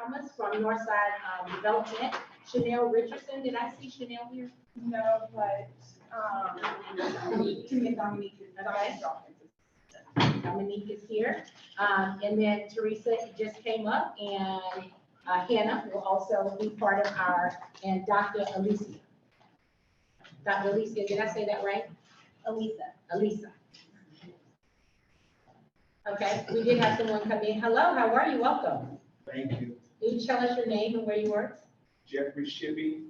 Thomas from Northside Development. Chanel Richardson, did I see Chanel here? No, but Dominique is here. And then Teresa just came up, and Hannah will also be part of our, and Dr. Alicia. Dr. Alicia, did I say that right? Elisa. Okay, we did have someone come in. Hello, how are you? Welcome. Thank you. Can you tell us your name and where you work? Jeffrey Shippey,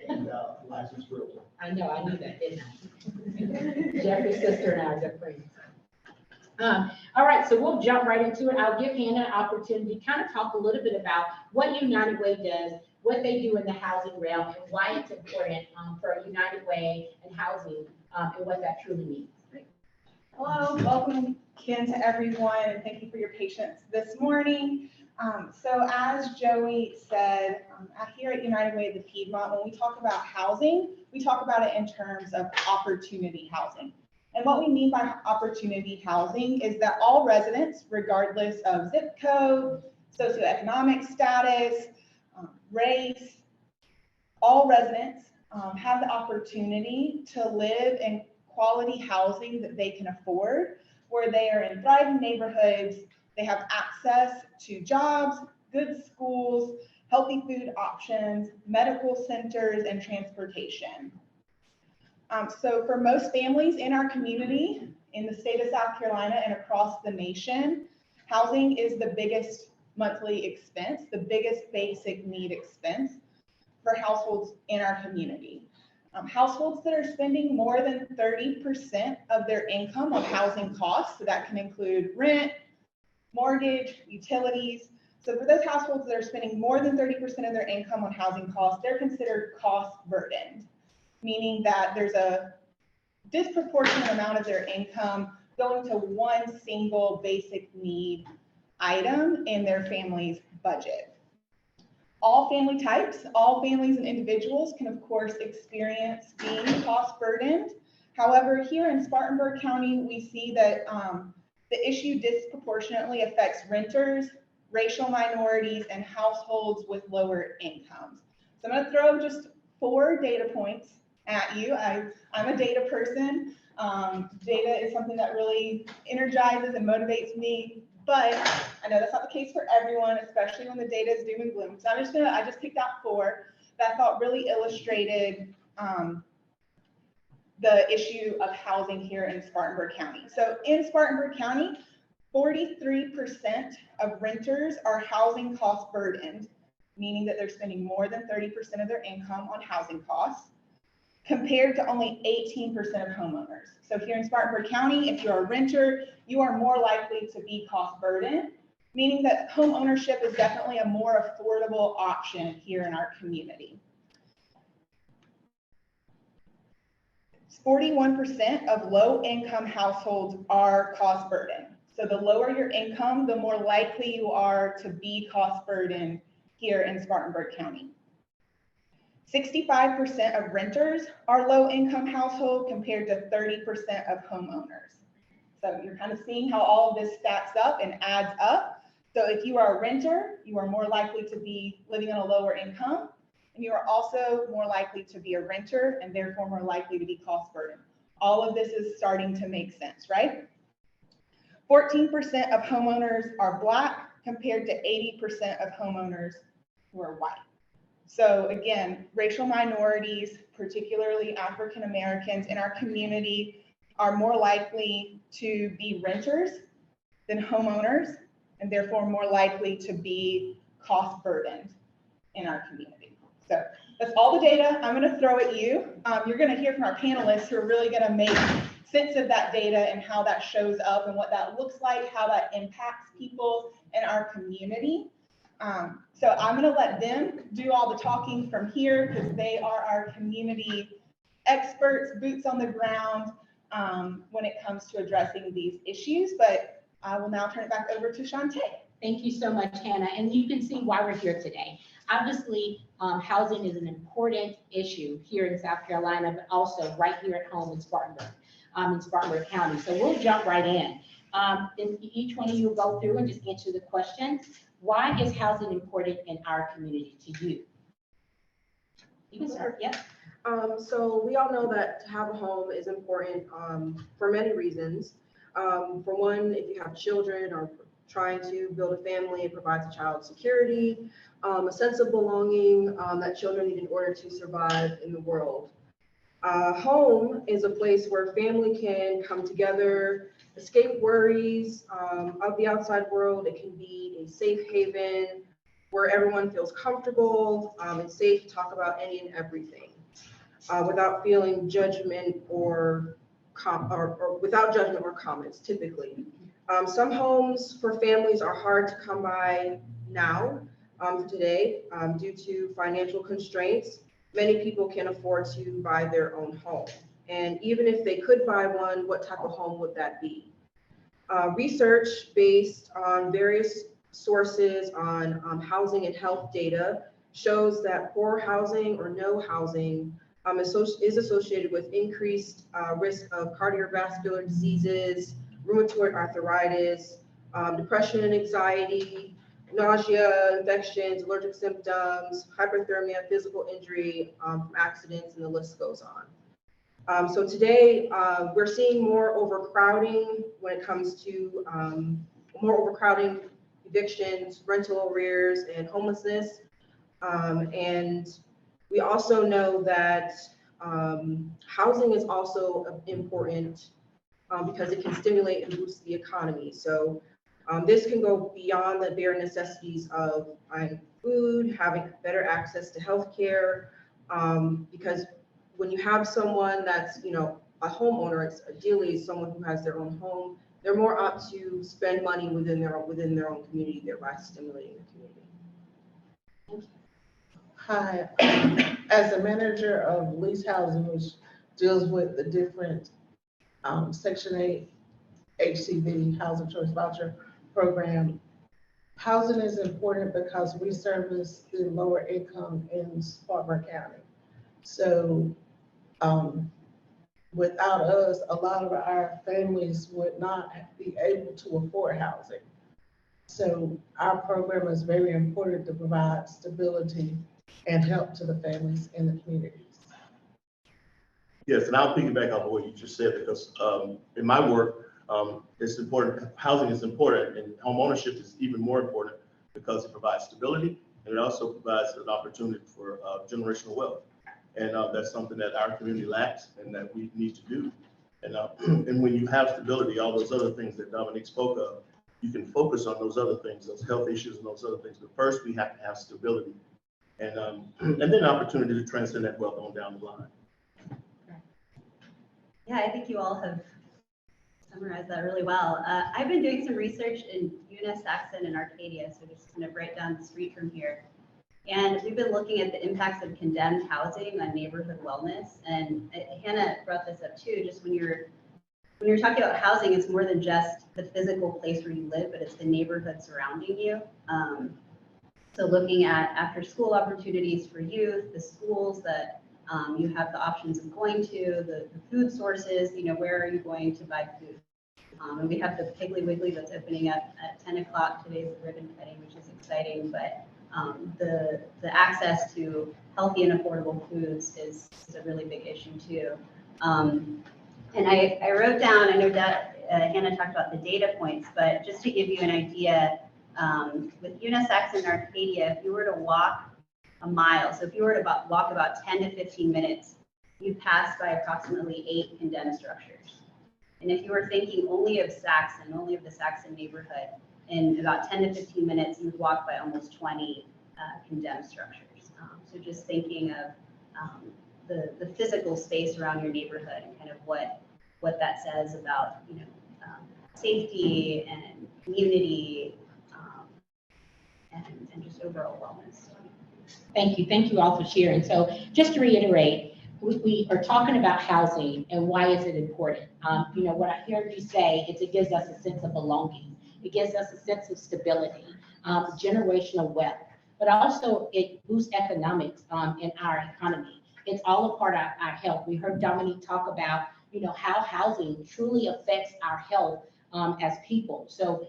and licensed realtor. I know, I knew that, didn't I? Jeffrey's sister and I are good friends. All right, so we'll jump right into it. I'll give Hannah an opportunity to kind of talk a little bit about what United Way does, what they do in the housing realm, and why it's important for United Way and housing, and what that truly means. hello, welcome again to everyone, and thank you for your patience this morning. So as Joey said, here at United Way of the Piedmont, when we talk about housing, we talk about it in terms of opportunity housing. And what we mean by opportunity housing is that all residents, regardless of zip code, socioeconomic status, race, all residents have the opportunity to live in quality housing that they can afford, where they are in thriving neighborhoods, they have access to jobs, good schools, healthy food options, medical centers, and transportation. So for most families in our community, in the state of South Carolina and across the nation, housing is the biggest monthly expense, the biggest basic need expense for households in our community. Households that are spending more than 30% of their income on housing costs, so that can include rent, mortgage, utilities. So for those households that are spending more than 30% of their income on housing costs, they're considered cost burdened, meaning that there's a disproportionate amount of their income going to one single basic need item in their family's budget. All family types, all families and individuals can of course experience being cost burdened. However, here in Spartanburg County, we see that the issue disproportionately affects renters, racial minorities, and households with lower incomes. So I'm going to throw just 4 data points at you. I'm a data person. Data is something that really energizes and motivates me, but I know that's not the case for everyone, especially when the data is doom and gloom. So I just picked out 4 that I thought really illustrated the issue of housing here in Spartanburg County. So in Spartanburg County, 43% of renters are housing cost burdened, meaning that they're spending more than 30% of their income on housing costs, compared to only 18% of homeowners. So here in Spartanburg County, if you're a renter, you are more likely to be cost burdened, meaning that home ownership is definitely a more affordable option here in our community. 41% of low-income households are cost burdened. So the lower your income, the more likely you are to be cost burdened here in Spartanburg County. 65% of renters are low-income household compared to 30% of homeowners. So you're kind of seeing how all of this stacks up and adds up. So if you are a renter, you are more likely to be living on a lower income, and you are also more likely to be a renter and therefore more likely to be cost burdened. All of this is starting to make sense, right? 14% of homeowners are Black compared to 80% of homeowners who are white. So again, racial minorities, particularly African Americans in our community, are more likely to be renters than homeowners, and therefore more likely to be cost burdened in our community. So that's all the data I'm going to throw at you. You're going to hear from our panelists who are really going to make sense of that data and how that shows up and what that looks like, how that impacts people in our community. So I'm going to let them do all the talking from here because they are our community experts, boots on the ground when it comes to addressing these issues. But I will now turn it back over to Shantae. Thank you so much, Hannah. And you can see why we're here today. Obviously, housing is an important issue here in South Carolina, but also right here at home in Spartanburg County. So we'll jump right in. And each one of you will go through and just answer the question. Why is housing important in our community to you? You can start, yeah. So we all know that to have a home is important for many reasons. For one, if you have children or trying to build a family, it provides a child security, a sense of belonging that children need in order to survive in the world. Home is a place where family can come together, escape worries of the outside world. It can be a safe haven where everyone feels comfortable and safe to talk about any and everything without feeling judgment or without judgment or comments, typically. Some homes for families are hard to come by now, today, due to financial constraints. Many people can't afford to buy their own home. And even if they could buy one, what type of home would that be? Research based on various sources on housing and health data shows that poor housing or no housing is associated with increased risk of cardiovascular diseases, rheumatoid arthritis, depression and anxiety, nausea, infections, allergic symptoms, hyperthermia, physical injury from accidents, and the list goes on. So today, we're seeing more overcrowding when it comes to more overcrowding, evictions, rental arrears, and homelessness. And we also know that housing is also important because it can stimulate and boost the economy. So this can go beyond the bare necessities of buying food, having better access to healthcare, because when you have someone that's, you know, a homeowner, it's ideally someone who has their own home, they're more apt to spend money within their own community, thereby stimulating the community. Hi, as a manager of lease housing, which deals with the different Section 8 HCV, Housing Choice Voucher Program, housing is important because we service the lower income in Spartanburg County. So without us, a lot of our families would not be able to afford housing. So our program is very important to provide stability and help to the families in the communities. Yes, and I'll piggyback off of what you just said, because in my work, it's important, housing is important, and home ownership is even more important because it provides stability, and it also provides an opportunity for generational wealth. And that's something that our community lacks and that we need to do. And, and when you have stability, all those other things that Dominique spoke of, you can focus on those other things, those health issues and those other things. But first, we have to have stability, and then opportunity to transcend that wealth on down the line. Yeah, I think you all have summarized that really well. I've been doing some research in Eunice, Saxon, and Arcadia, so just kind of right down the street from here. And we've been looking at the impacts of condemned housing on neighborhood wellness. And Hannah brought this up too, just when you're talking about housing, it's more than just the physical place where you live, but it's the neighborhood surrounding you. So looking at after school opportunities for youth, the schools that you have the options of going to, the food sources, you know, where are you going to buy food? And we have the Piggly Wiggly that's opening up at 10 o'clock. Today's the ribbon cutting, which is exciting, but the access to healthy and affordable foods is a really big issue too. And I wrote down, I know that Hannah talked about the data points, but just to give you an idea, with Eunice, Saxon, and Arcadia, if you were to walk a mile, so if you were to walk about 10 to 15 minutes, you pass by approximately 8 condemned structures. And if you were thinking only of Saxon, only of the Saxon neighborhood, in about 10 to 15 minutes, you'd walk by almost 20 condemned structures. So just thinking of the physical space around your neighborhood and kind of what that says about, you know, safety and community and just overall wellness. Thank you all for sharing. So just to reiterate, we are talking about housing and why is it important? You know, what I heard you say is it gives us a sense of belonging. It gives us a sense of stability, generational wealth, but also it boosts economics in our economy. It's all a part of our health. We heard Dominique talk about, you know, how housing truly affects our health as people. So,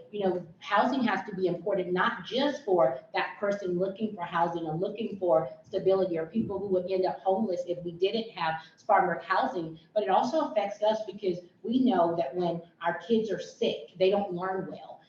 housing has to be important, not just for that person looking for housing or looking for stability, or people who would end up homeless if we didn't have Spartanburg housing, but it also affects us because we know that when our kids are sick, they don't learn well.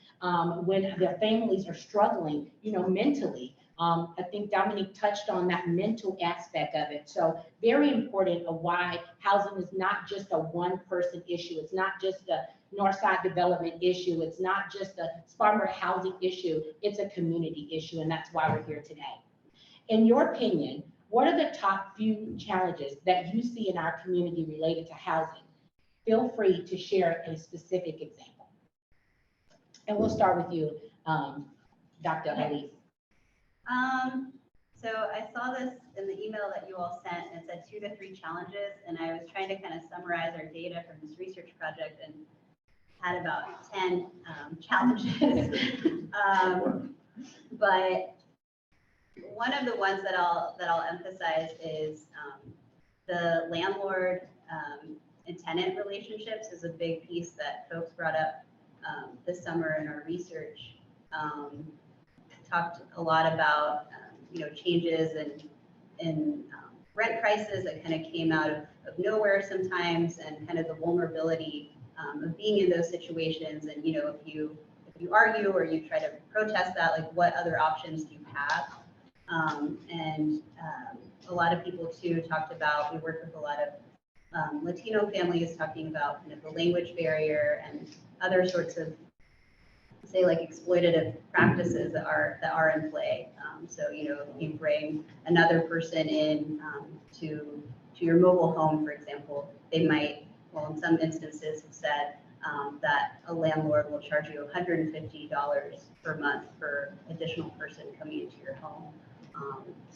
When their families are struggling, mentally. I think Dominique touched on that mental aspect of it. So very important of why housing is not just a one-person issue. It's not just a Northside development issue. It's not just a Spartanburg housing issue. It's a community issue, and that's why we're here today. In your opinion, what are the top few challenges that you see in our community related to housing? Feel free to share a specific example. And we'll start with you, Dr. Elise. So I saw this in the email that you all sent, and it said 2 to 3 challenges, and I was trying to kind of summarize our data from this research project and had about 10 challenges. But one of the ones that I'll emphasize is the landlord and tenant relationships is a big piece that folks brought up this summer in our research. Talked a lot about changes in rent prices that kind of came out of nowhere sometimes, and kind of the vulnerability of being in those situations. And if you argue or you try to protest that, like what other options do you have? And a lot of people too talked about, we worked with a lot of Latino families talking about kind of the language barrier and other sorts of, say, like exploitative practices that are in play. So if you bring another person in to your mobile home, for example, they might, well, in some instances have said that a landlord will charge you $150 per month for additional person coming into your home.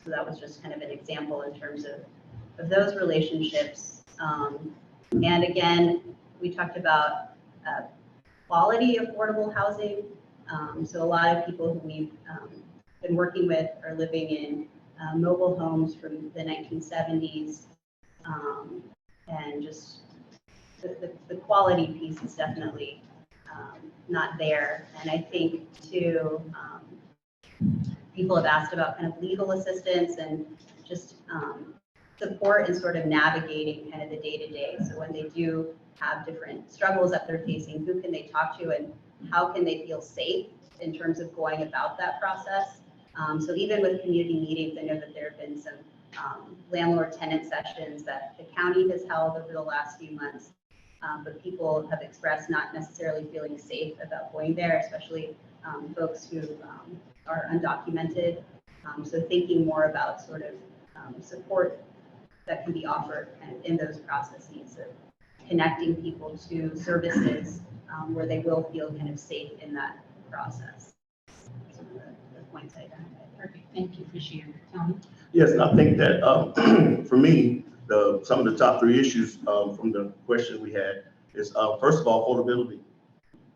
So that was just kind of an example in terms of those relationships. And again, we talked about quality affordable housing. So a lot of people who we've been working with are living in mobile homes from the 1970s. And just the quality piece is definitely not there. And I think too, people have asked about kind of legal assistance and just support in sort of navigating kind of the day-to-day. So when they do have different struggles that they're facing, who can they talk to and how can they feel safe in terms of going about that process? So even with community meetings, I know that there have been some landlord-tenant sessions that the county has held over the last few months, but people have expressed not necessarily feeling safe about going there, especially folks who are undocumented. So thinking more about sort of support that can be offered kind of in those processes of connecting people to services where they will feel kind of safe in that process. Some of the points I identified. Perfect. Thank you for sharing. Tommy? Yes, and I think that for me, some of the top 3 issues from the question we had is first of all, affordability.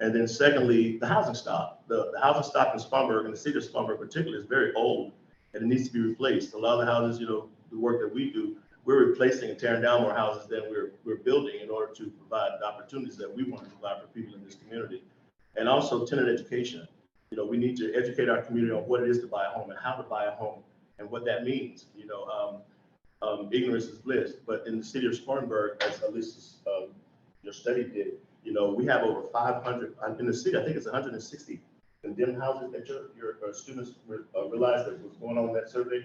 And then secondly, the housing stock. The housing stock in Spartanburg, and the city of Spartanburg particularly, is very old and it needs to be replaced. A lot of the houses, the work that we do, we're replacing and tearing down more houses than we're building in order to provide the opportunities that we want to provide for people in this community. And also tenant education. We need to educate our community on what it is to buy a home and how to buy a home and what that means. Ignorance is bliss. But in the city of Spartanburg, as Alyssa's your study did, we have over 500 in the city. I think it's 160 condemned houses that your students realized that was going on in that survey.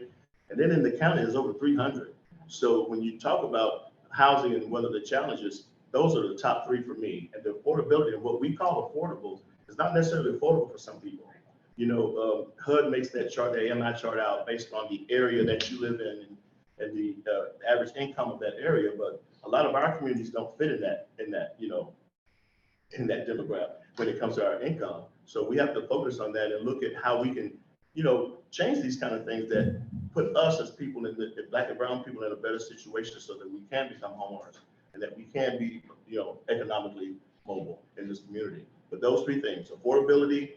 And then in the county, there's over 300. So when you talk about housing and one of the challenges, those are the top 3 for me. And the affordability of what we call affordable is not necessarily affordable for some people. HUD makes that chart, the AMI chart out based on the area that you live in and the average income of that area. But a lot of our communities don't fit in that demographic when it comes to our income. So we have to focus on that and look at how we can, change these kind of things that put us as people Black and brown people in a better situation so that we can become homeowners and that we can be, economically mobile in this community. But those 3 things, affordability,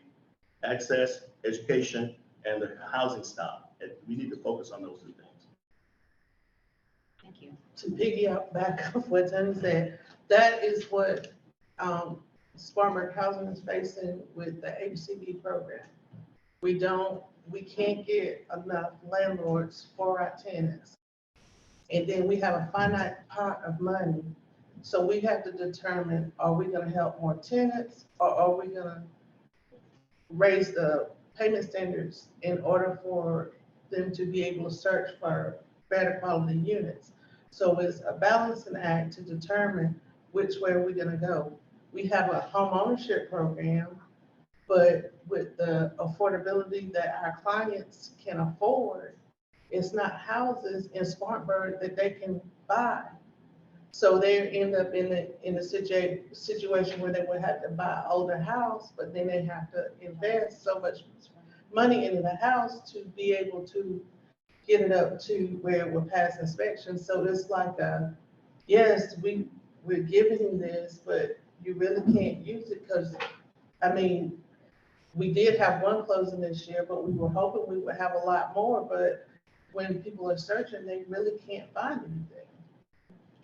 access, education, and the housing stock, we need to focus on those 3 things. Thank you. To piggyback back off what Tony said, that is what Spartanburg Housing is facing with the HCV program. We can't get enough landlords for our tenants. And then we have a finite pot of money. So we have to determine, are we gonna help more tenants or are we gonna raise the payment standards in order for them to be able to search for better quality units? So it's a balancing act to determine which way we're gonna go. We have a home ownership program, but with the affordability that our clients can afford, it's not houses in Spartanburg that they can buy. So they end up in a situation where they would have to buy an older house, but then they have to invest so much money into the house to be able to get it up to where it will pass inspection. So it's like yes, we're giving you this, but you really can't use it because, I mean, we did have one closing this year, but we were hoping we would have a lot more. But when people are searching, they really can't find anything.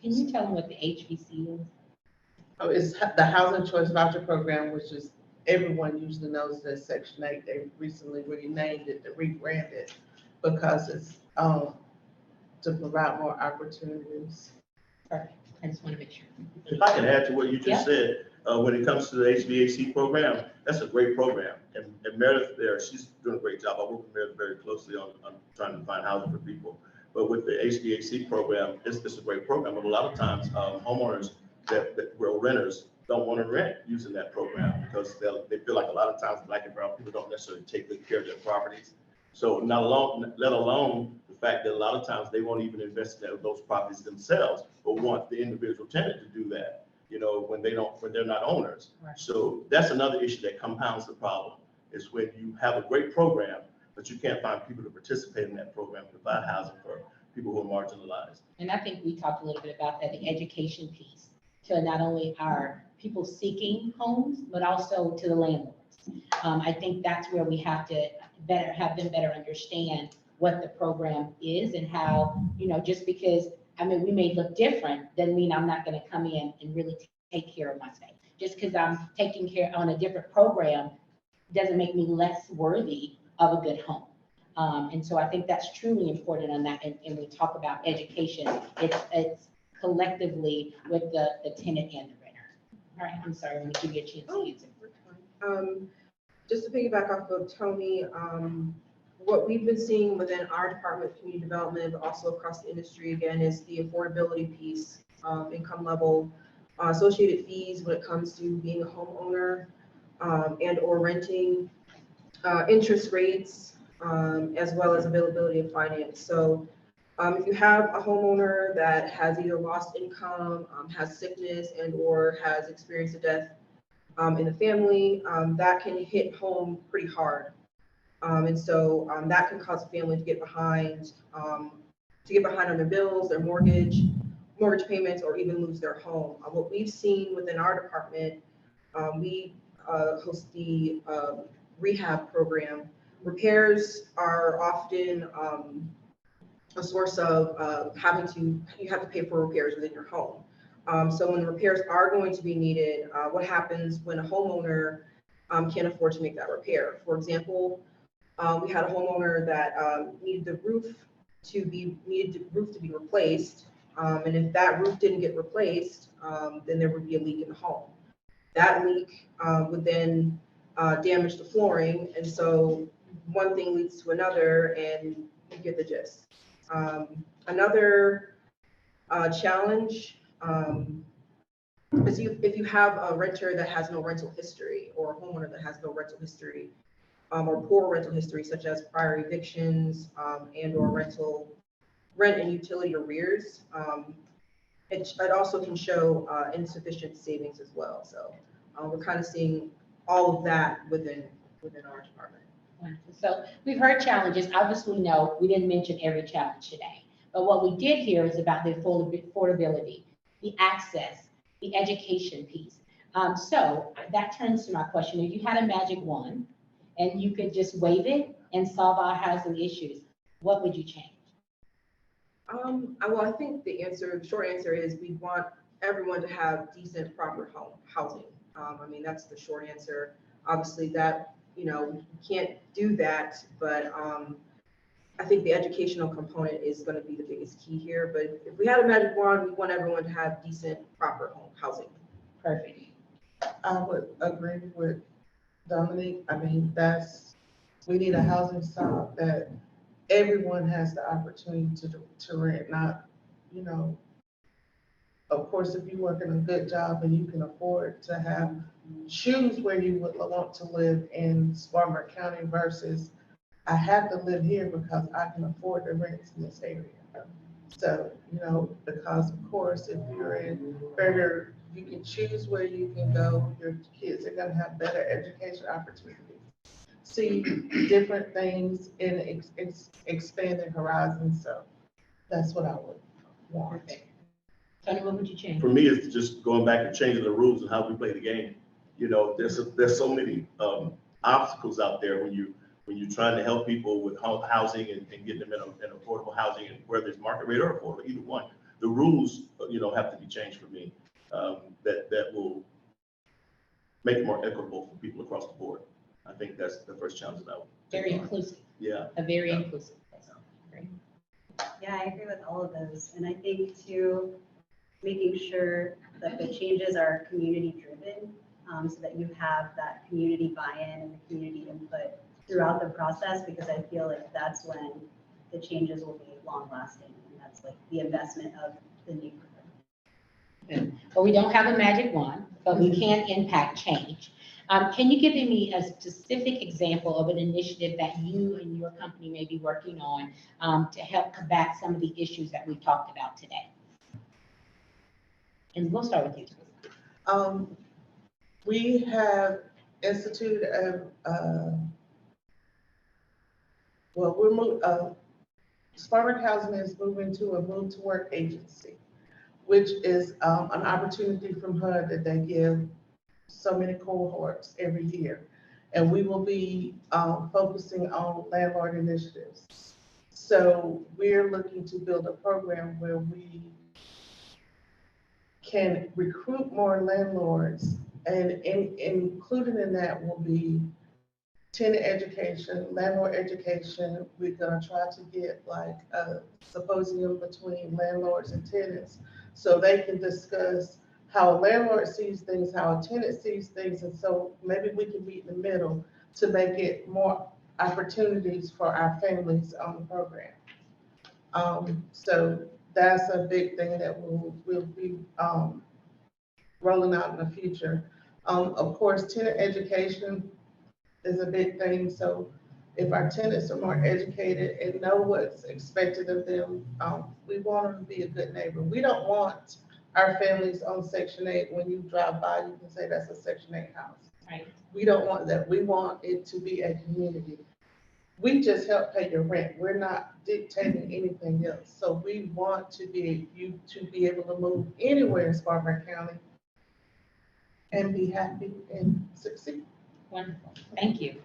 Can you tell them what the HVC is? Oh, it's the Housing Choice Voucher Program, which is, everyone usually knows that Section 8. They recently renamed it, they rebranded it because it's to provide more opportunities. Perfect. I just want to make sure. If I can add to what you Yeah. just said, when it comes to the HVAC program, that's a great program. And Meredith there, she's doing a great job. I work with Meredith very closely on trying to find housing for people. But with the HVAC program, it's a great program. But a lot of times, homeowners that were renters don't want to rent using that program because they feel like a lot of times Black and brown people don't necessarily take good care of their properties. So let alone the fact that a lot of times they won't even invest in those properties themselves, but want the individual tenant to do that, when they're not owners. Right. So that's another issue that compounds the problem, is when you have a great program, but you can't find people to participate in that program, provide housing for people who are marginalized. And I think we talked a little bit about that, the education piece, to not only our people seeking homes, but also to the landlords. I think that's where we have to have them better understand what the program is and how, just because, we may look different, doesn't mean I'm not going to come in and really take care of my space. Just because I'm taking care on a different program doesn't make me less worthy of a good home. And so I think that's truly important on that. And we talk about education, it's collectively with the tenant and the renter. All right, I'm sorry, I'm gonna give you a chance to answer. Just to piggyback off of Tony, what we've been seeing within our department of community development, but also across the industry again, is the affordability piece, income level, associated fees when it comes to being a homeowner and or renting, interest rates, as well as availability of finance. So if you have a homeowner that has either lost income, has sickness, and or has experienced a death in the family, that can hit home pretty hard. And so that can cause a family to get behind on their bills, their mortgage payments, or even lose their home. What we've seen within our department, we host the rehab program. Repairs are often a source of you have to pay for repairs within your home. So when the repairs are going to be needed, what happens when a homeowner can't afford to make that repair? For example, we had a homeowner that needed the roof to be replaced, and if that roof didn't get replaced, then there would be a leak in the home. That leak would then damage the flooring, and so one thing leads to another, and you get the gist. Another challenge is if you have a renter that has no rental history, or a homeowner that has no rental history, or poor rental history, such as prior evictions and or rent and utility arrears, it also can show insufficient savings as well. So we're kind of seeing all of that within our department. Wonderful. So we've heard challenges. Obviously, no, we didn't mention every challenge today. But what we did hear is about the affordability, the access, the education piece. So that turns to my question. If you had a magic wand and you could just wave it and solve our housing issues, what would you change? Well, I think the short answer is we want everyone to have decent, proper housing. I mean, that's the short answer. Obviously that, you know, we can't do that, but I think the educational component is gonna be the biggest key here. But if we had a magic wand, we want everyone to have decent, proper home housing. Perfect. I would agree with Dominique. I mean, we need a housing stock that everyone has the opportunity to rent, not, you know, of course, if you work in a good job and you can afford to choose where you would want to live in Spartanburg County versus I have to live here because I can afford the rents in this area. So, you know, because of course, if you're in better, you can choose where you can go, your kids are gonna have better education opportunities. See different things and expand their horizons, so that's what I would want. Perfect. Tony, what would you change? For me, it's just going back and changing the rules and how we play the game. You know, there's so many obstacles out there when you're trying to help people with housing and getting them in affordable housing, and whether it's market rate or affordable, either one. The rules, you know, have to be changed for me. That will make it more equitable for people across the board. I think that's the first challenge that I would. Very inclusive, Yeah. a very inclusive. Great. Yeah, I agree with all of those. And I think too, making sure that the changes are community driven, so that you have that community buy-in and the community input throughout the process, because I feel like that's when the changes will be long lasting. And that's like the investment of the neighborhood. But we don't have a magic wand, but we can impact change. Can you give me a specific example of an initiative that you and your company may be working on to help combat some of the issues that we've talked about today? And we'll start with you. We have instituted Spartanburg Housing is moving to a move to work agency, which is an opportunity from HUD that they give so many cohorts every year. And we will be focusing on landlord initiatives. So we're looking to build a program where we can recruit more landlords, and included in that will be tenant education, landlord education. We're gonna try to get like a symposium between landlords and tenants so they can discuss how a landlord sees things, how a tenant sees things, and so maybe we can meet in the middle to make it more opportunities for our families on the program. So that's a big thing that we'll be rolling out in the future. Of course, tenant education is a big thing. So if our tenants are more educated and know what's expected of them, we want them to be a good neighbor. We don't want our families on Section 8, when you drive by, you can say that's a Section 8 house. Right. We don't want that. We want it to be a community. We just help pay your rent. We're not dictating anything else. So we want to be able to move anywhere in Spartanburg County and be happy and succeed. Wonderful. Thank you.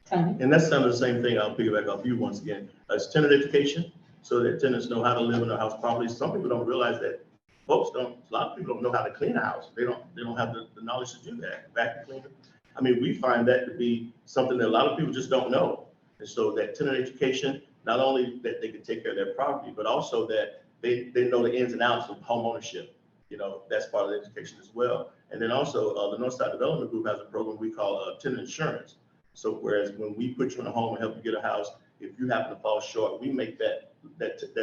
Tony? And that's some of the same thing. I'll piggyback off you once again. It's tenant education, so that tenants know how to live in their house properly. Some people don't realize that a lot of people don't know how to clean a house. They don't have the knowledge to do that. Vacuum cleaner. I mean, we find that to be something that a lot of people just don't know. And so that tenant education, not only that they can take care of their property, but also that they know the ins and outs of home ownership. You know, that's part of the education as well. And then also the Northside Development Group has a program we call tenant insurance. So whereas when we put you in a home and help you get a house, if you happen to fall short, we make that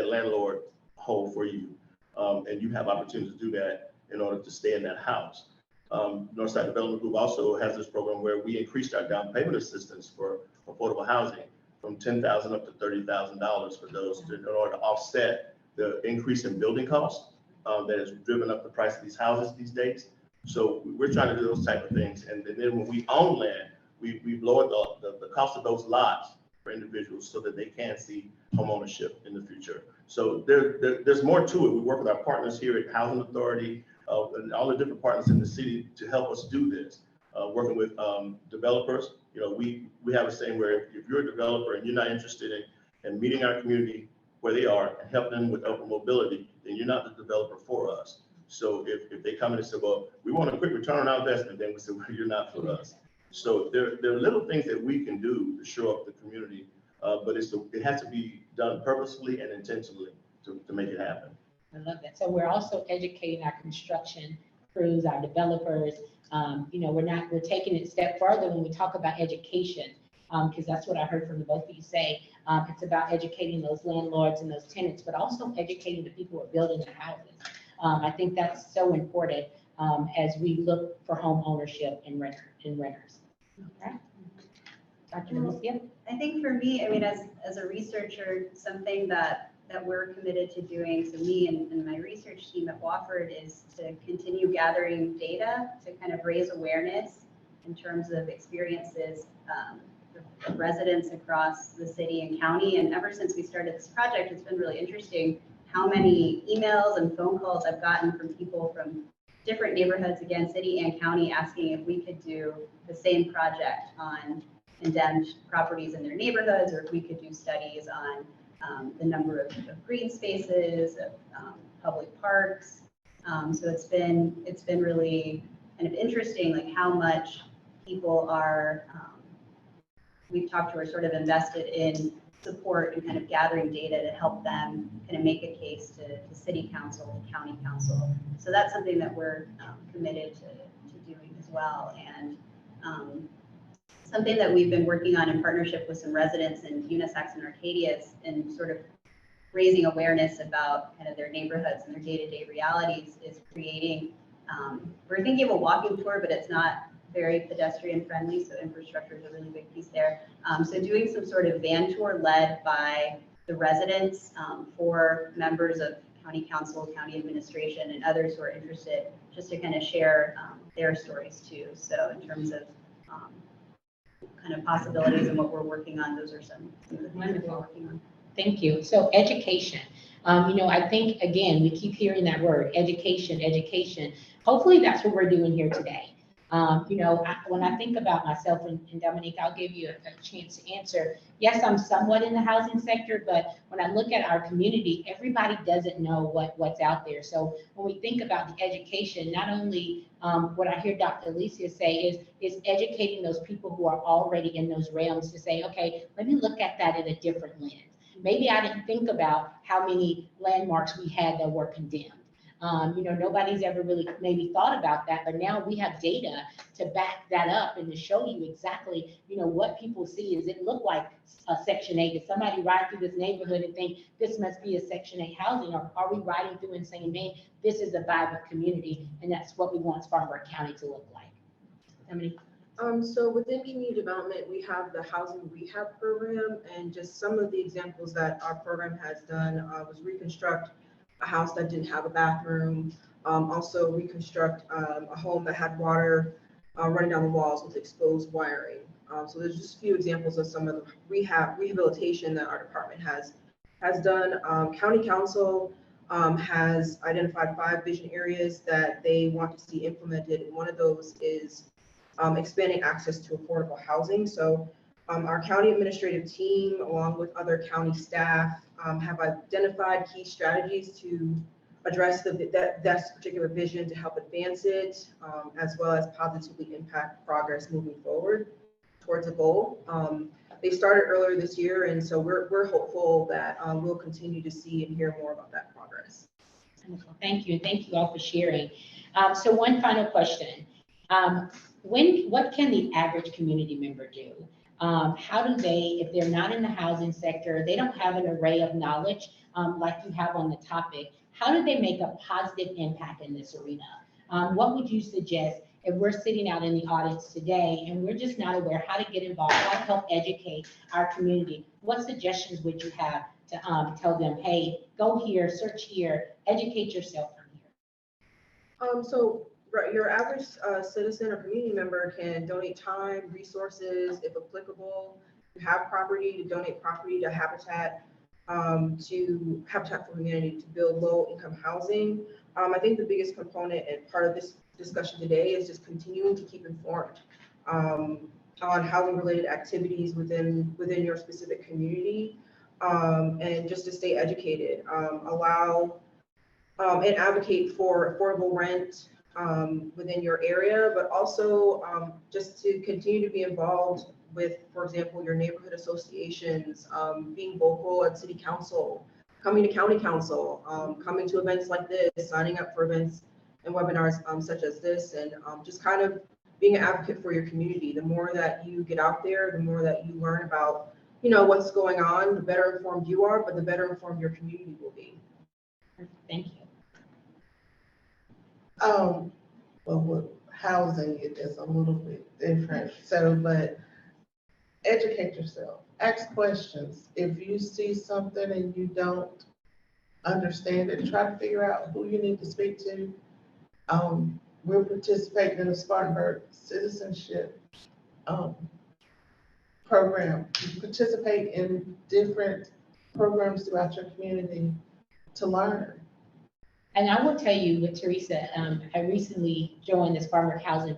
landlord whole for you. And you have opportunities to do that in order to stay in that house. Northside Development Group also has this program where we increased our down payment assistance for affordable housing from $10,000 up to $30,000 for those in order to offset the increase in building costs that has driven up the price of these houses these days. So we're trying to do those type of things. And then when we own land, we've lowered the cost of those lots for individuals so that they can see home ownership in the future. So there's more to it. We work with our partners here at Housing Authority and all the different partners in the city to help us do this. Working with developers, you know, we have a saying where if you're a developer and you're not interested in meeting our community where they are and helping them with open mobility, then you're not the developer for us. So if they come in and say, well, we want a quick return on our investment, then we say, well, you're not for us. So there are little things that we can do to show up the community, but it has to be done purposefully and intentionally to make it happen. I love that. So we're also educating our construction crews, our developers. We're taking it a step further when we talk about education, because that's what I heard from the both of you say. It's about educating those landlords and those tenants, but also educating the people who are building their houses. I think that's so important as we look for home ownership and renters. Okay. Dr. Alicia? I think for me, I mean, as a researcher, something that we're committed to doing, so me and my research team at Wofford, is to continue gathering data to kind of raise awareness in terms of experiences of residents across the city and county. And ever since we started this project, it's been really interesting how many emails and phone calls I've gotten from people from different neighborhoods, again, city and county, asking if we could do the same project on condemned properties in their neighborhoods, or if we could do studies on the number of green spaces, of public parks. So it's been really kind of interesting, like how much people are, we've talked to, are sort of invested in support and kind of gathering data to help them kind of make a case to city council, to county council. So that's something that we're committed to doing as well. And something that we've been working on in partnership with some residents in Unisax and Arcadia and sort of raising awareness about kind of their neighborhoods and their day-to-day realities is creating, we're thinking of a walking tour, but it's not very pedestrian friendly, so infrastructure is a really big piece there. So doing some sort of van tour led by the residents for members of county council, county administration, and others who are interested, just to kind of share their stories too. So in terms of kind of possibilities and what we're working on, those are some of the things that we're working on. Thank you. So education. I think, again, we keep hearing that word, education, education. Hopefully that's what we're doing here today. When I think about myself, and Dominique, I'll give you a chance to answer. Yes, I'm somewhat in the housing sector, but when I look at our community, everybody doesn't know what's out there. So when we think about the education, not only what I hear Dr. Alicia say is educating those people who are already in those realms to say, okay, let me look at that in a different lens. Maybe I didn't think about how many landmarks we had that were condemned. Nobody's ever really maybe thought about that, but now we have data to back that up and to show you exactly, what people see. Does it look like a Section 8? Does somebody ride through this neighborhood and think this must be a Section 8 housing? Or are we riding through and saying, man, this is a vibrant community, and that's what we want Spartanburg County to look like? So within community development, we have the housing rehab program, and just some of the examples that our program has done was reconstruct a house that didn't have a bathroom, also reconstruct a home that had water running down the walls with exposed wiring. So there's just a few examples of some of the rehabilitation that our department has done. County Council has identified 5 vision areas that they want to see implemented, and one of those is expanding access to affordable housing. So our county administrative team, along with other county staff, have identified key strategies to address that particular vision to help advance it, as well as positively impact progress moving forward towards a goal. They started earlier this year, and so we're hopeful that we'll continue to see and hear more about that progress. Wonderful. Thank you. Thank you all for sharing. So one final question. What can the average community member do? How do they, if they're not in the housing sector, they don't have an array of knowledge like you have on the topic, how do they make a positive impact in this arena? What would you suggest if we're sitting out in the audience today and we're just not aware how to get involved, how to help educate our community? What suggestions would you have to tell them, hey, go here, search here, educate yourself from here? Right, your average citizen or community member can donate time, resources, if applicable. You have property, to donate property to Habitat, to Habitat for Humanity to build low-income housing. I think the biggest component and part of this discussion today is just continuing to keep informed on housing-related activities within your specific community, and just to stay educated. Allow and advocate for affordable rent within your area, but also just to continue to be involved with, for example, your neighborhood associations, being vocal at city council, coming to county council, coming to events like this, signing up for events and webinars such as this, and just kind of being an advocate for your community. The more that you get out there, the more that you learn about, you know, what's going on, the better informed you are, but the better informed your community will be. Thank you. Well, with housing, it is a little bit different. So, but educate yourself, ask questions. If you see something and you don't understand it, try to figure out who you need to speak to. We're participating in the Spartanburg citizenship program. You participate in different programs throughout your community to learn. And I will tell you with Teresa, I recently joined the Spartanburg Housing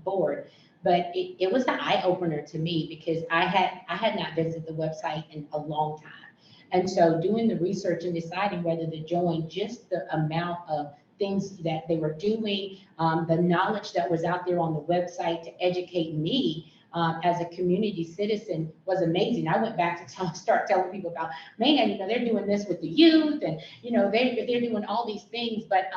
Board, but it was an eye opener to me because I had not visited the website in a long time. And so doing the research and deciding whether to join, just the amount of things that they were doing, the knowledge that was out there on the website to educate me as a community citizen was amazing. I went back to start telling people about, man, you know, they're doing this with the youth, and you know, they're doing all these things. But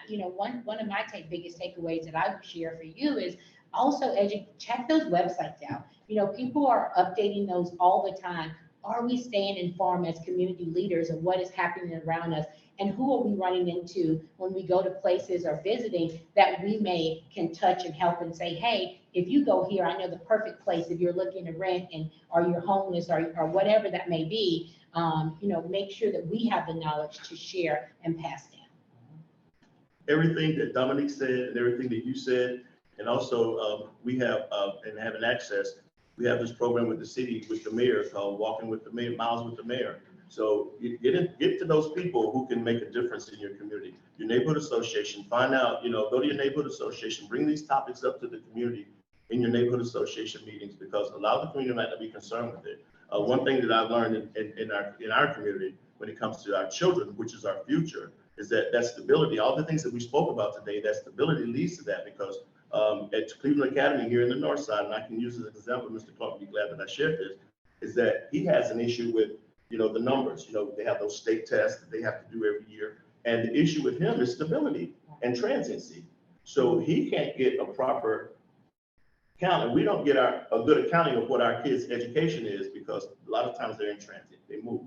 you know, one of my biggest takeaways that I would share for you is also check those websites out. You know, people are updating those all the time. Are we staying informed as community leaders of what is happening around us? And who are we running into when we go to places or visiting that we can touch and help and say, hey, if you go here, I know the perfect place if you're looking to rent and or you're homeless or whatever that may be. You know, make sure that we have the knowledge to share and pass down. Everything that Dominique said and everything that you said, and also we have and having access, we have this program with the city, with the mayor called Walking with the Mayor, Miles with the Mayor. So you get to those people who can make a difference in your community. Your neighborhood association, find out, you know, go to your neighborhood association, bring these topics up to the community in your neighborhood association meetings, because a lot of the community might not be concerned with it. One thing that I've learned in our community when it comes to our children, which is our future, is that stability, all the things that we spoke about today, that stability leads to that, because at Cleveland Academy here in the north side, and I can use as an example, Mr. Clark will be glad that I shared this, is that he has an issue with, you know, the numbers. You know, they have those state tests that they have to do every year. And the issue with him is stability and transiency. So he can't get a proper count, and we don't get a good accounting of what our kids' education is, because a lot of times they're in transit. They move,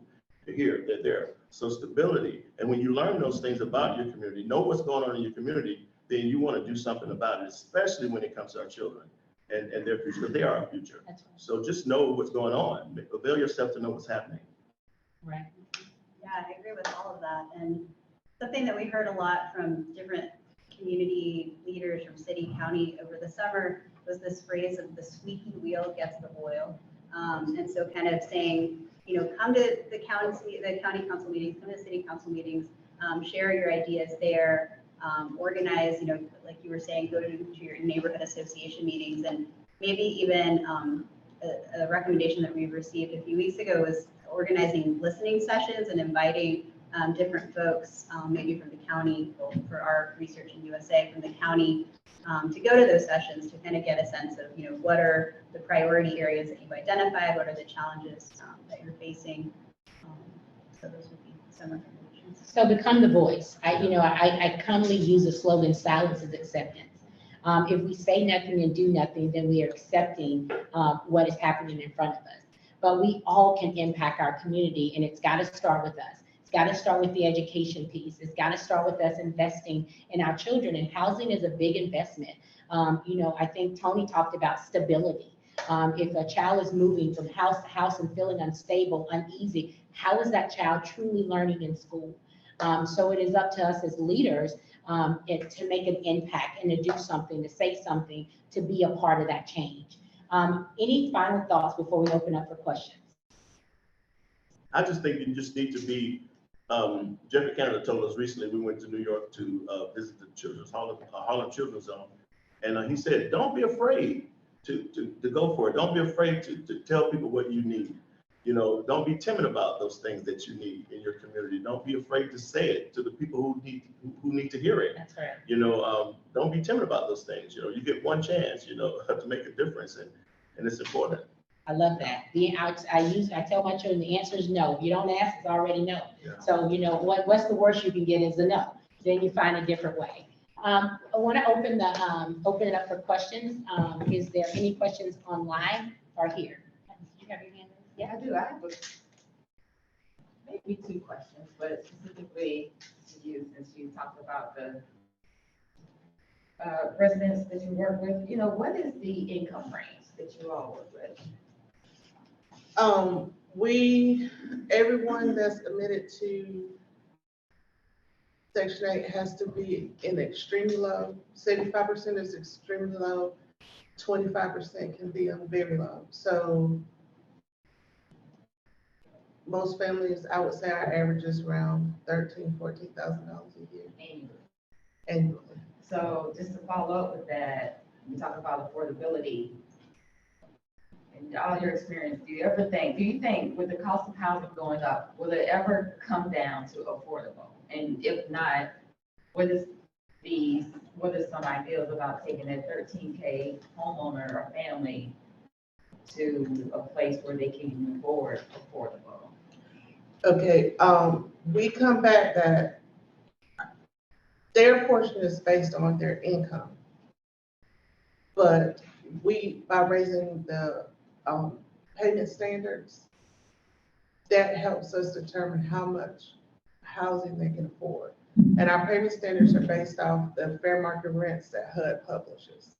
they're here, they're there. So stability. And when you learn those things about your community, know what's going on in your community, then you want to do something about it, especially when it comes to our children and their future, because they are our future. That's right. So just know what's going on. Avail yourself to know what's happening. Right. Yeah, I agree with all of that. And something that we heard a lot from different community leaders from city, county over the summer was this phrase of the squeaky wheel gets the oil. And so kind of saying, you know, come to the county council meetings, come to city council meetings, share your ideas there, organize, you know, like you were saying, go to your neighborhood association meetings, and maybe even a recommendation that we received a few weeks ago was organizing listening sessions and inviting different folks, maybe from the county, for our research in USA, from the county, to go to those sessions to kind of get a sense of, you know, what are the priority areas that you've identified, what are the challenges that you're facing. So those would be some recommendations. So become the voice. I commonly use the slogan, silence is acceptance. If we say nothing and do nothing, then we are accepting what is happening in front of us. But we all can impact our community, and it's got to start with us. It's got to start with the education piece. It's got to start with us investing in our children, and housing is a big investment. I think Tony talked about stability. If a child is moving from house to house and feeling unstable, uneasy, how is that child truly learning in school? So it is up to us as leaders to make an impact and to do something, to say something, to be a part of that change. Any final thoughts before we open up for questions? I just think you just need to be, Jeffrey Canada told us recently, we went to New York to visit the Children's Harlem Children's Zone. And he said, don't be afraid to go for it. Don't be afraid to tell people what you need. You know, don't be timid about those things that you need in your community. Don't be afraid to say it to the people who need to hear it. That's right. You know, don't be timid about those things. You know, you get one chance, you know, to make a difference, and it's important. I love that. I tell my children, the answer is no. If you don't ask, it's already no. Yeah. So, you know, what's the worst you can get is a no. Then you find a different way. I want to open it up for questions. Is there any questions online or here? You have your hand raised? Yeah. I do. I have maybe two questions, but specifically to you, since you talked about the residents that you work with. You know, what is the income range that you all work with? Everyone that's admitted to Section 8 has to be in extremely low. 75% is extremely low. 25% can be on very low. So most families, I would say our average is around $13,000, $14,000 a year annually. So just to follow up with that, you talk about affordability. In all your experience, do you think with the cost of housing going up, will it ever come down to affordable? And if not, what is some ideas about taking that 13K homeowner or family to a place where they can afford affordable? Okay, we come back that their portion is based on their income. But by raising the payment standards, that helps us determine how much housing they can afford. And our payment standards are based off the fair market rents that HUD publishes.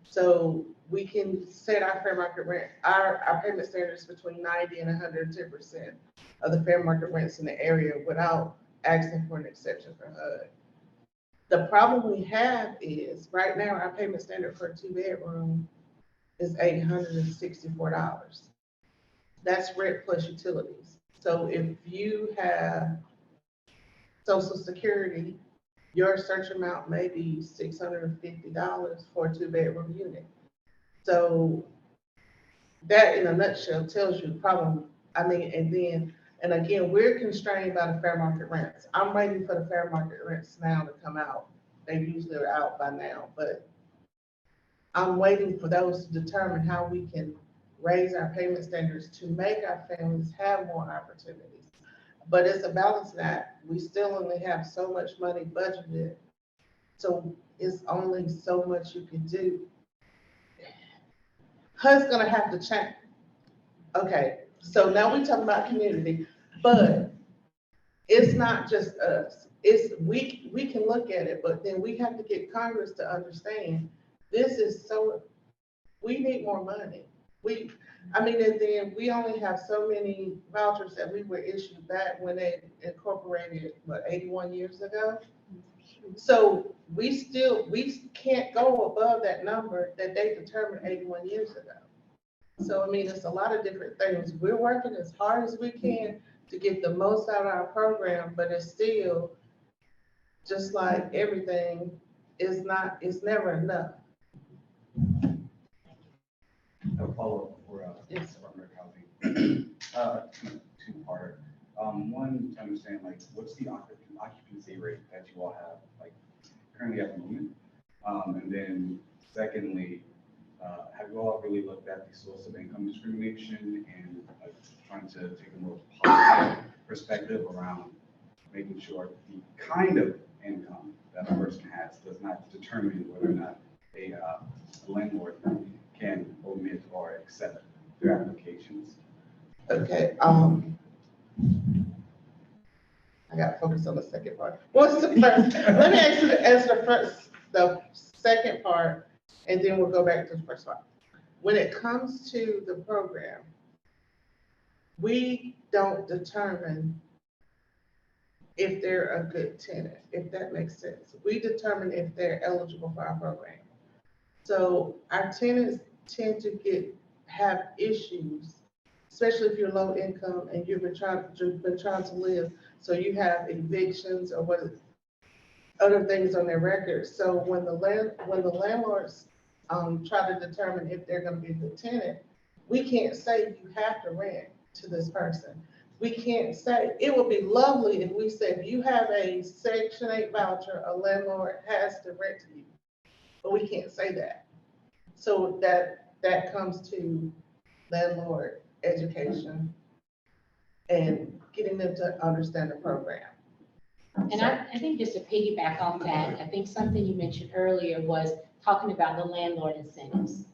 So we can set our fair market rent, our payment standards between 90 and 110% of the fair market rents in the area without asking for an exception for HUD. The problem we have is right now our payment standard for a 2-bedroom is $864. That's rent plus utilities. So if you have Social Security, your search amount may be $650 for a 2-bedroom unit. So that in a nutshell tells you the problem. I mean, and again, we're constrained by the fair market rents. I'm waiting for the fair market rents now to come out. They usually are out by now, but I'm waiting for those to determine how we can raise our payment standards to make our families have more opportunities. But it's a balance that we still only have so much money budgeted. So it's only so much you can do. HUD's gonna have to change. Okay, so now we talk about community, but it's not just us. We can look at it, but then we have to get Congress to understand we need more money. And then we only have so many vouchers that we were issued back when they incorporated, 81 years ago? So we can't go above that number that they determined 81 years ago. So, I mean, it's a lot of different things. We're working as hard as we can to get the most out of our program, but it's still, just like everything, it's never enough. A follow-up for Spartanburg Housing. Two-part. One, to understand, like, what's the occupancy rate that you all have, like, currently at the moment? And then secondly, have you all really looked at the source of income discrimination and trying to take a more positive perspective around making sure the kind of income that a person has does not determine whether or not a landlord can omit or accept their applications? Okay, I got to focus on the second part. What's the first? Let me answer the second part, and then we'll go back to the first part. When it comes to the program, we don't determine if they're a good tenant, if that makes sense. We determine if they're eligible for our program. So our tenants tend to have issues, especially if you're low income and you've been trying to live. So you have evictions or other things on their records. So when the landlords try to determine if they're going to be the tenant, we can't say you have to rent. to this person. We can't say, it would be lovely if we said, you have a Section 8 voucher, a landlord has to rent to you. But we can't say that. So that comes to landlord education and getting them to understand the program. And I think just to piggyback off that, I think something you mentioned earlier was talking about the landlord incentives.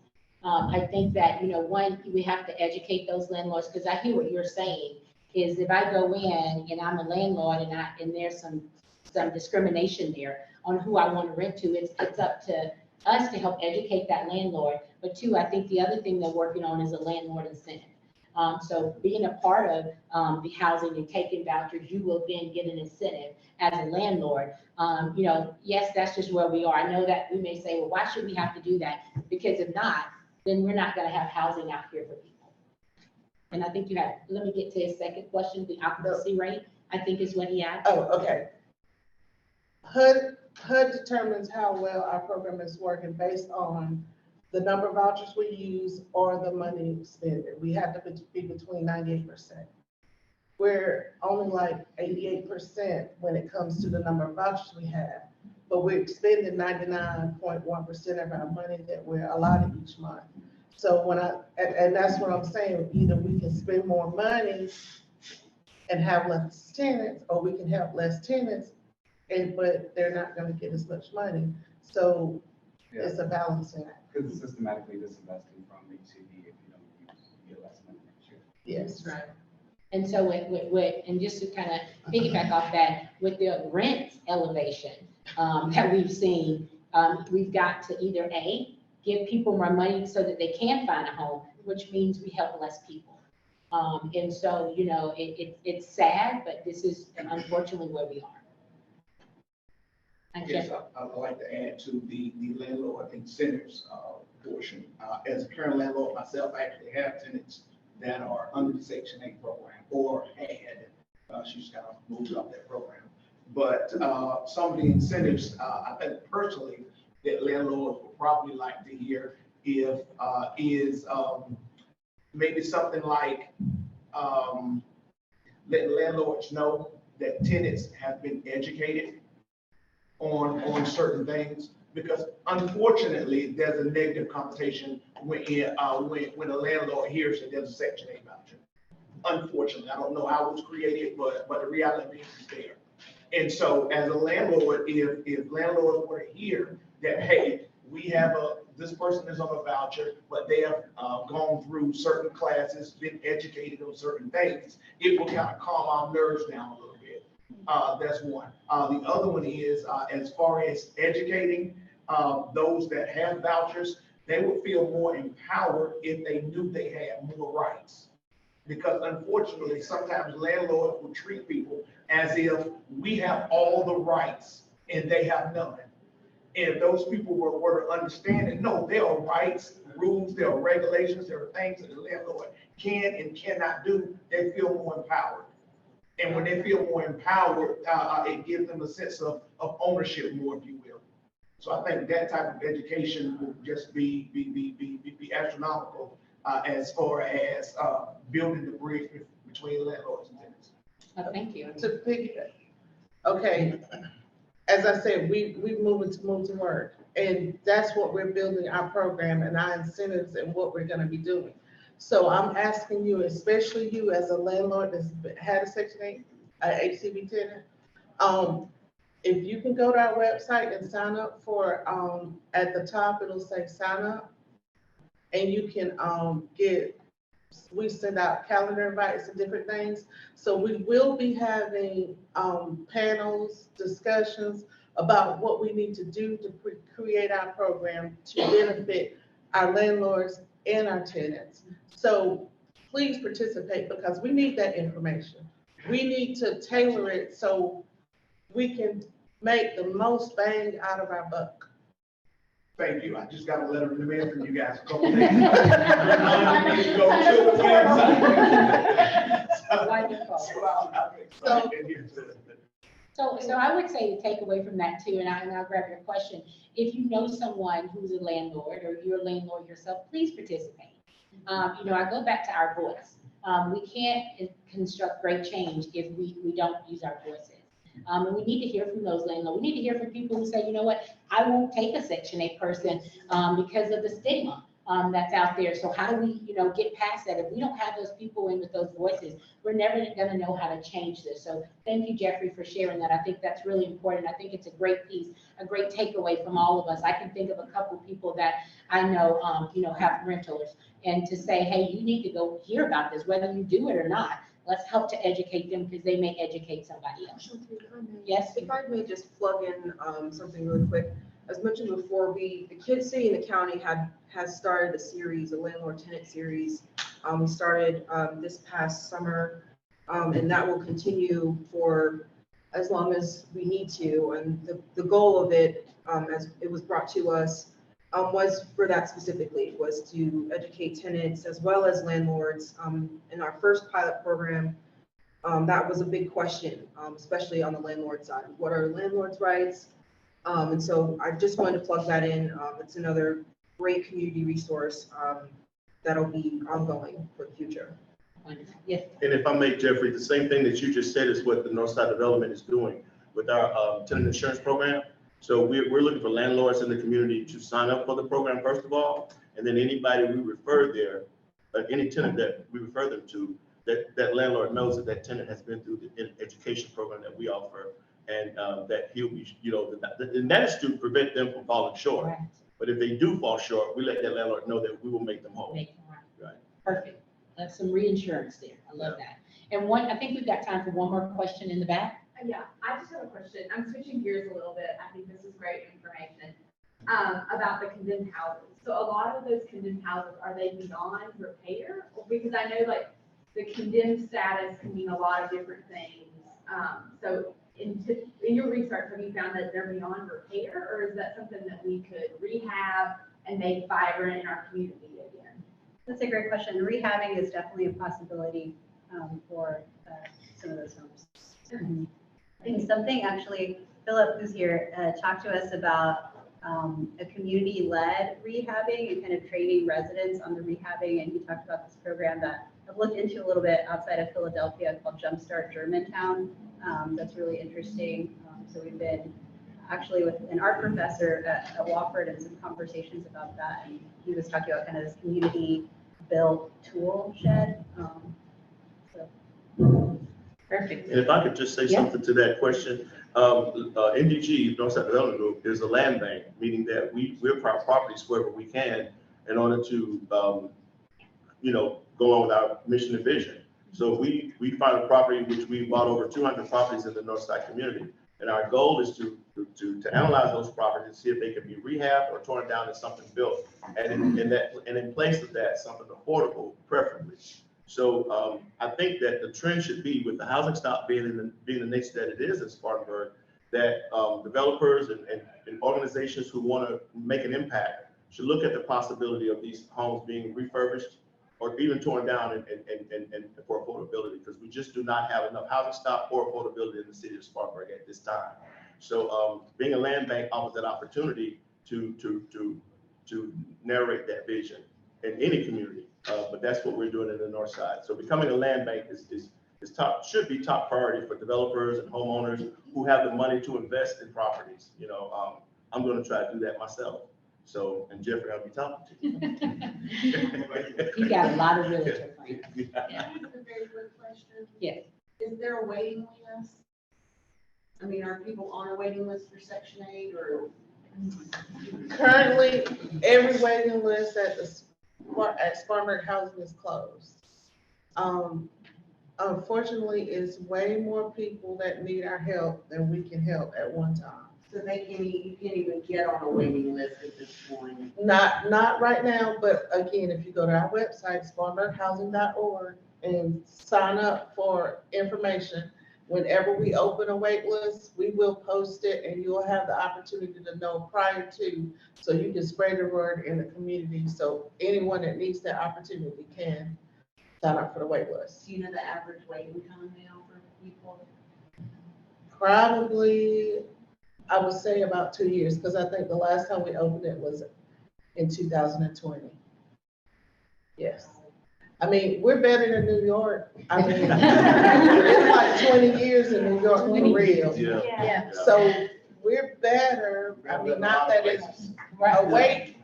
I think that, one, we have to educate those landlords, because I hear what you're saying, is if I go in and I'm a landlord and there's some discrimination there on who I want to rent to, it's up to us to help educate that landlord. But two, I think the other thing they're working on is a landlord incentive. So being a part of the housing and taking vouchers, you will then get an incentive as a landlord. Yes, that's just where we are. I know that we may say, well, why should we have to do that? Because if not, then we're not going to have housing out here for people. And I think let me get to his second question, the occupancy rate, I think is what he asked. Oh, okay. HUD determines how well our program is working based on the number of vouchers we use or the money spent. We have to be between 98%. We're only like 88% when it comes to the number of vouchers we have, but we're expending 99.1% of our money that we're allotted each month. So and that's what I'm saying, either we can spend more money and have less tenants, or we can have less tenants, but they're not gonna get as much money. So it's a balancing act. Because it's systematically disinvesting from HCD if you don't use, you get less money next year. Yes. Right. And so and just to kind of piggyback off that, with the rent elevation that we've seen, we've got to either A, give people more money so that they can find a home, which means we help less people. And so, it's sad, but this is unfortunately where we are. And Yes, Jeff, I'd like to add to the landlord incentives portion. As a current landlord myself, I actually have tenants that are under the Section 8 program or had. She's kind of moved up that program. But some of the incentives, I think personally, that landlords would probably like to hear is maybe something like letting landlords know that tenants have been educated on certain things, because unfortunately there's a negative connotation when a landlord hears that there's a Section 8 voucher. Unfortunately, I don't know how it was created, but the reality is there. And so as a landlord, if landlords were to hear that, hey, we have this person is on a voucher, but they have gone through certain classes, been educated on certain things, it will kind of calm our nerves down a little bit. That's one. The other one is, as far as educating those that have vouchers, they would feel more empowered if they knew they had more rights. Because unfortunately, sometimes landlords will treat people as if we have all the rights and they have none. And if those people were to understand that, no, there are rights, rules, there are regulations, there are things that the landlord can and cannot do, they feel more empowered. And when they feel more empowered, it gives them a sense of ownership more, if you will. So I think that type of education will just be astronomical as far as building the bridge between landlords and tenants. thank you. To piggyback. Okay, as I said, we move to work, and that's what we're building our program and our incentives and what we're gonna be doing. So I'm asking you, especially you as a landlord that's had a Section 8, HCB tenant, if you can go to our website and sign up for, at the top, it'll say sign up. And you can we send out calendar invites and different things. So we will be having panels, discussions about what we need to do to create our program to benefit our landlords and our tenants. So please participate, because we need that information. We need to tailor it so we can make the most bang out of our buck. Thank you. I just got a letter in the mail from you guys a couple days ago. Reminding me to go to the website. So I would say to take away from that too, and I'll grab your question. If you know someone who's a landlord or you're a landlord yourself, please participate. I go back to our voice. We can't construct great change if we don't use our voices. And we need to hear from those landlords. We need to hear from people who say, you know what, I won't take a Section 8 person because of the stigma that's out there. So how do we, get past that? If we don't have those people in with those voices, we're never going to know how to change this. So thank you, Jeffrey, for sharing that. I think that's really important. I think it's a great piece, a great takeaway from all of us. I can think of a couple people that I know, have rentals, and to say, hey, you need to go hear about this, whether you do it or not. Let's help to educate them because they may educate somebody else. Yes? If I may just plug in something really quick. As mentioned before, the city and the county has started a series, a landlord tenant series. We started this past summer, and that will continue for as long as we need to. And the goal of it, as it was brought to us, was for that specifically, was to educate tenants as well as landlords. In our first pilot program, that was a big question, especially on the landlord side. What are landlords' rights? And so I just wanted to plug that in. It's another great community resource that'll be ongoing for the future. Wonderful. Yes. And if I may, Jeffrey, the same thing that you just said is what the Northside Development is doing with our tenant insurance program. So we're looking for landlords in the community to sign up for the program, first of all, and then anybody we refer there, any tenant that we refer them to, that landlord knows that tenant has been through the education program that we offer, and that he'll be, and that is to prevent them from falling short. Right. But if they do fall short, we let that landlord know that we will make them whole. Make them right. Right. Perfect. That's some reinsurance there. I love that. And I think we've got time for one more question in the back. Yeah, I just have a question. I'm switching gears a little bit. I think this is great information about the condemned houses. So a lot of those condemned houses, are they beyond repair? Because I know like the condemned status can mean a lot of different things. So in your research, have you found that they're beyond repair, or is that something that we could rehab and make vibrant in our community again? That's a great question. Rehabbing is definitely a possibility for some of those homes. And something actually, Philip, who's here, talked to us about a community-led rehabbing and kind of training residents on the rehabbing. And he talked about this program that I've looked into a little bit outside of Philadelphia called Jumpstart Germantown. That's really interesting. So we've been actually with an art professor at Wofford and some conversations about that. And he was talking about kind of this community-built tool shed. Perfect. And if I could just say something to that question, NDG, Northside Development Group, is a land bank, meaning that we're properties wherever we can in order to, go on with our mission and vision. So we find a property which we bought over 200 properties in the Northside community. And our goal is to analyze those properties and see if they can be rehabbed or torn down and something built. And in place of that, something affordable, preferably. So I think that the trend should be, with the housing stock being the nature that it is in Spartanburg, that developers and organizations who want to make an impact should look at the possibility of these homes being refurbished or even torn down and for affordability, because we just do not have enough housing stock or affordability in the city of Spartanburg at this time. So being a land bank offers that opportunity to narrate that vision in any community. But that's what we're doing in the North Side. So becoming a land bank should be top priority for developers and homeowners who have the money to invest in properties. I'm going to try to do that myself. So, and Jeffrey, I'll be talking to you. You got a lot of realtor friends. That's a very good question. Yes. Is there a waiting list? I mean, are people on a waiting list for Section 8 or? Currently, every waiting list at Spartanburg Housing is closed. Unfortunately, it's way more people that need our help than we can help at one time. So you can't even get on a waiting list at this point. Not right now, but again, if you go to our website, spartanburghousing.org, and sign up for information, whenever we open a wait list, we will post it and you'll have the opportunity to know prior to, so you can spread the word in the community. So anyone that needs that opportunity can sign up for the wait list. Do you know the average waiting time now for people? Probably, I would say about 2 years, because I think the last time we opened it was in 2020. Yes. I mean, we're better than New York. I mean, it's like 20 years in New York for 20 real. Yeah. Yeah. So we're better. I mean, not that it's awake.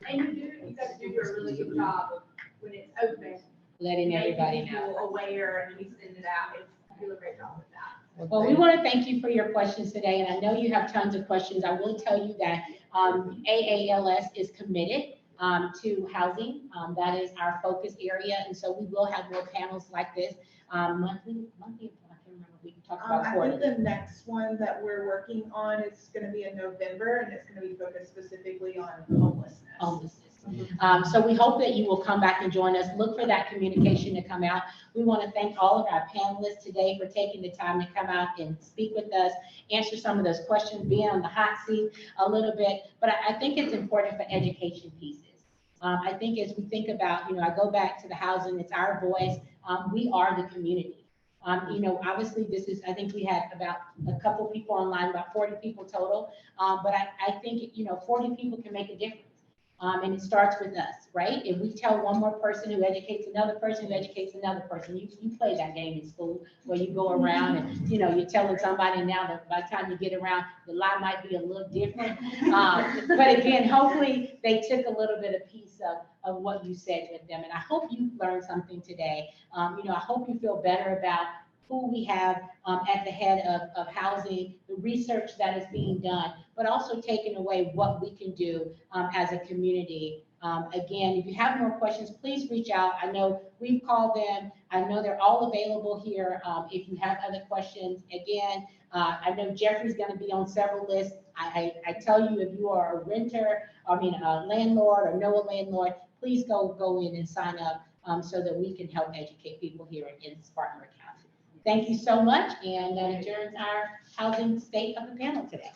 And you guys do a really good job of when it's open. Letting everybody making know. people aware and we send it out. You do a great job with that. Well, we want to thank you for your questions today, and I know you have tons of questions. I will tell you that AALS is committed to housing. That is our focus area, and so we will have more panels like this monthly. I can't remember. We can talk about I think quarterly. the next one that we're working on is gonna be in November, and it's gonna be focused specifically on homelessness. Homelessness. So we hope that you will come back and join us. Look for that communication to come out. We want to thank all of our panelists today for taking the time to come out and speak with us, answer some of those questions, being on the hot seat a little bit. But I think it's important for education pieces. I think as we think about, I go back to the housing, it's our voice. We are the community. Obviously this is, I think we had about a couple people online, about 40 people total. But I think, 40 people can make a difference. And it starts with us, right? If we tell one more person who educates another person, who educates another person, you play that game in school where you go around and, you're telling somebody now that by the time you get around, the lie might be a little different. But again, hopefully they took a little bit of piece of what you said with them. And I hope you learned something today. I hope you feel better about who we have at the head of housing, the research that is being done, but also taking away what we can do as a community. Again, if you have more questions, please reach out. I know we've called them. I know they're all available here. If you have other questions, again, I know Jeffrey's going to be on several lists. I tell you, if you are a renter, a landlord or know a landlord, please go in and sign up so that we can help educate people here in Spartanburg County. Thank you so much, and that adjourns our housing state of the panel today.